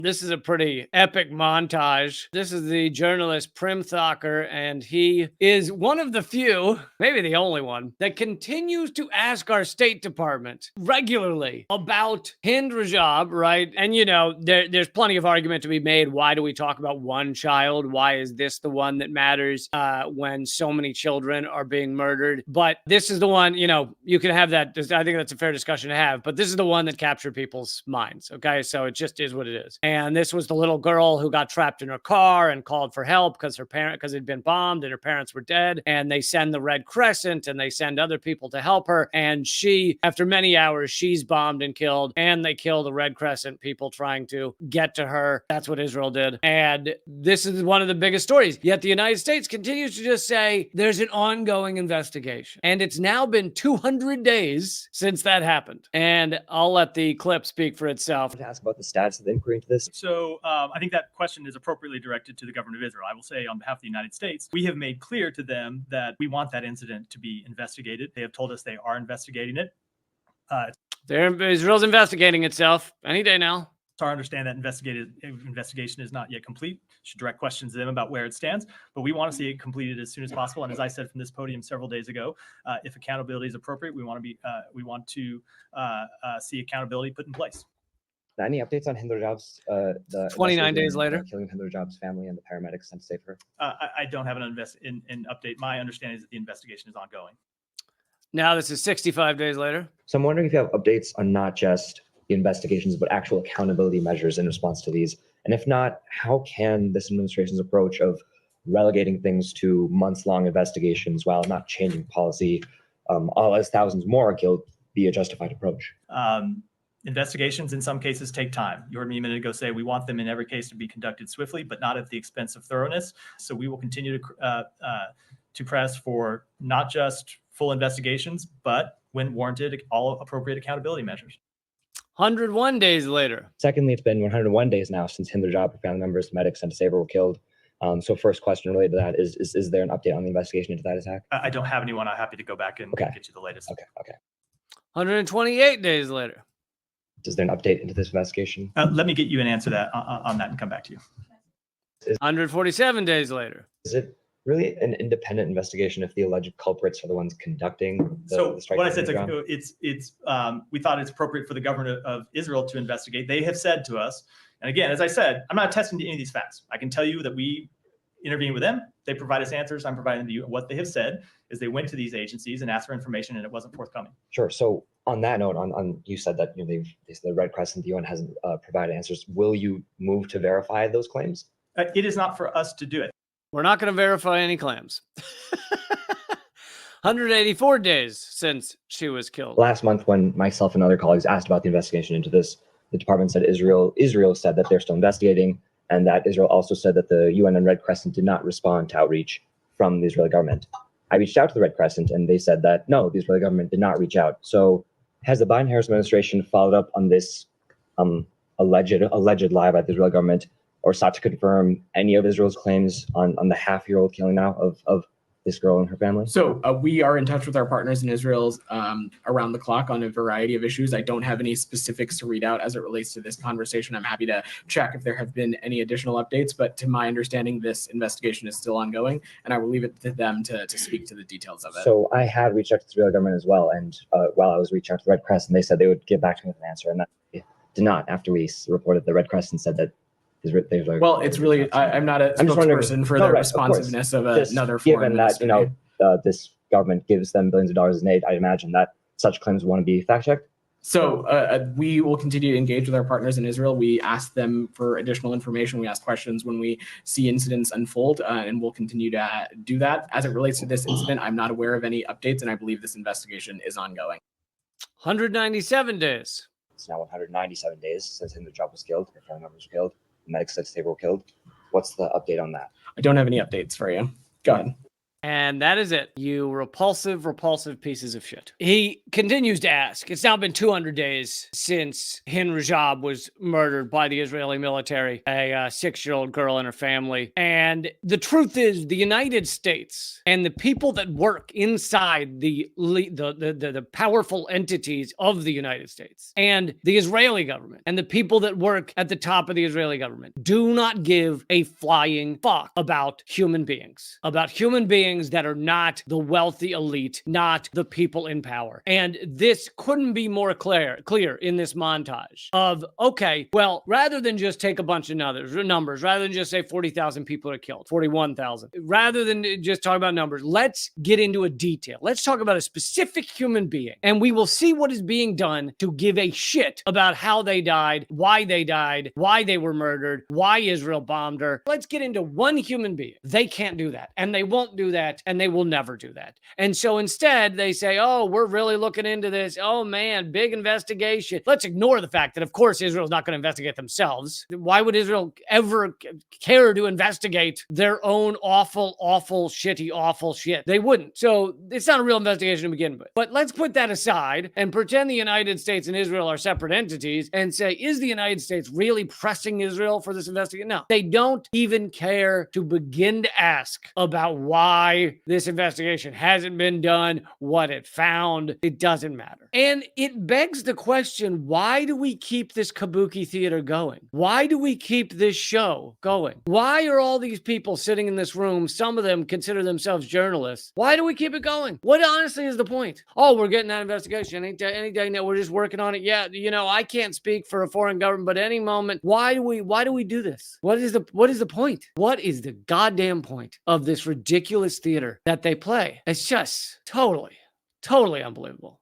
This is a pretty epic montage. This is the journalist Prim Thocker, and he is one of the few, maybe the only one, that continues to ask our State Department regularly about Hind Rajab, right? And, you know, there's plenty of argument to be made. Why do we talk about one child? Why is this the one that matters when so many children are being murdered? But this is the one, you know, you can have that. I think that's a fair discussion to have, but this is the one that captured people's minds, okay? So it just is what it is. And this was the little girl who got trapped in her car and called for help because it'd been bombed and her parents were dead. And they send the Red Crescent and they send other people to help her. And she, after many hours, she's bombed and killed. And they kill the Red Crescent people trying to get to her. That's what Israel did. And this is one of the biggest stories. Yet the United States continues to just say there's an ongoing investigation. And it's now been 200 days since that happened. And I'll let the clip speak for itself. To ask about the status of the inquiry into this. So I think that question is appropriately directed to the government of Israel. I will say on behalf of the United States, we have made clear to them that we want that incident to be investigated. They have told us they are investigating it. Israel's investigating itself any day now. It's our understanding that investigation is not yet complete. Should direct questions to them about where it stands, but we want to see it completed as soon as possible. And as I said from this podium several days ago, if accountability is appropriate, we want to see accountability put in place. Any updates on Hind Rajab's 29 days later, killing Hind Rajab's family and the paramedics sent to save her? I don't have an update. My understanding is that the investigation is ongoing. Now this is 65 days later. So I'm wondering if you have updates on not just the investigations, but actual accountability measures in response to these. And if not, how can this administration's approach of relegating things to months-long investigations while not changing policy, all as thousands more are killed, be a justified approach? Investigations in some cases take time. You heard me a minute ago say we want them in every case to be conducted swiftly, but not at the expense of thoroughness. So we will continue to press for not just full investigations, but when warranted, all appropriate accountability measures. 101 days later. Secondly, it's been 101 days now since Hind Rajab, her family members, medics sent to save her were killed. So first question related to that is there an update on the investigation into that attack? I don't have anyone. I'm happy to go back and get you the latest. Okay. 128 days later. Is there an update into this investigation? Let me get you an answer on that and come back to you. 147 days later. Is it really an independent investigation if the alleged culprits are the ones conducting the strike? What I said, we thought it's appropriate for the government of Israel to investigate. They have said to us, and again, as I said, I'm not attesting to any of these facts. I can tell you that we intervened with them. They provide us answers. I'm providing to you. What they have said is they went to these agencies and asked for information, and it wasn't forthcoming. Sure. So on that note, you said that the Red Crescent, the UN hasn't provided answers. Will you move to verify those claims? It is not for us to do it. We're not going to verify any claims. 184 days since she was killed. Last month, when myself and other colleagues asked about the investigation into this, the department said Israel said that they're still investigating, and that Israel also said that the UN and Red Crescent did not respond to outreach from the Israeli government. I reached out to the Red Crescent, and they said that no, the Israeli government did not reach out. So has the Biden-Harris administration followed up on this alleged lie by the Israeli government, or sought to confirm any of Israel's claims on the half-year-old killing now of this girl and her family? So we are in touch with our partners in Israel around the clock on a variety of issues. I don't have any specifics to read out as it relates to this conversation. I'm happy to check if there have been any additional updates, but to my understanding, this investigation is still ongoing, and I will leave it to them to speak to the details of it. So I had reached out to the Israeli government as well, and while I was reaching out to the Red Crescent, they said they would get back to me with an answer, and they did not after we reported the Red Crescent said that well, it's really I'm not a spokesperson for the responsiveness of another foreign ministry. Given that this government gives them billions of dollars in aid, I imagine that such claims want to be fact-checked. So we will continue to engage with our partners in Israel. We ask them for additional information. We ask questions when we see incidents unfold, and we'll continue to do that. As it relates to this incident, I'm not aware of any updates, and I believe this investigation is ongoing. 197 days. It's now 197 days since Hind Rajab was killed, her family members were killed, the medics said they were killed. What's the update on that? I don't have any updates for you. Go ahead. And that is it. You repulsive, repulsive pieces of shit. He continues to ask. It's now been 200 days since Hind Rajab was murdered by the Israeli military, a 6-year-old girl and her family. And the truth is, the United States and the people that work inside the powerful entities of the United States and the Israeli government and the people that work at the top of the Israeli government do not give a flying fuck about human beings, that are not the wealthy elite, not the people in power. And this couldn't be more clear in this montage of, okay, well, rather than just take a bunch of numbers, rather than just say 40,000 people are killed, 41,000, rather than just talk about numbers, let's get into a detail. Let's talk about a specific human being, and we will see what is being done to give a shit about how they died, why they were murdered, why Israel bombed her. Let's get into one human being. They can't do that, and they won't do that, and they will never do that. And so instead, they say, oh, we're really looking into this. Oh, man, big investigation. Let's ignore the fact that, of course, Israel's not going to investigate themselves. Why would Israel ever care to investigate their own awful, shitty, awful shit? They wouldn't. So it's not a real investigation to begin with. But let's put that aside and pretend the United States and Israel are separate entities and say, is the United States really pressing Israel for this investigation? No, they don't even care to begin to ask about why this investigation hasn't been done, what it found. It doesn't matter. And it begs the question, why do we keep this kabuki theater going? Why do we keep this show going? Why are all these people sitting in this room, some of them consider themselves journalists? Why do we keep it going? What honestly is the point? Oh, we're getting that investigation. Any day now, we're just working on it. Yeah, I can't speak for a foreign government, but any moment, why do we do this? What is the point? What is the goddamn point of this ridiculous theater that they play? It's just totally unbelievable.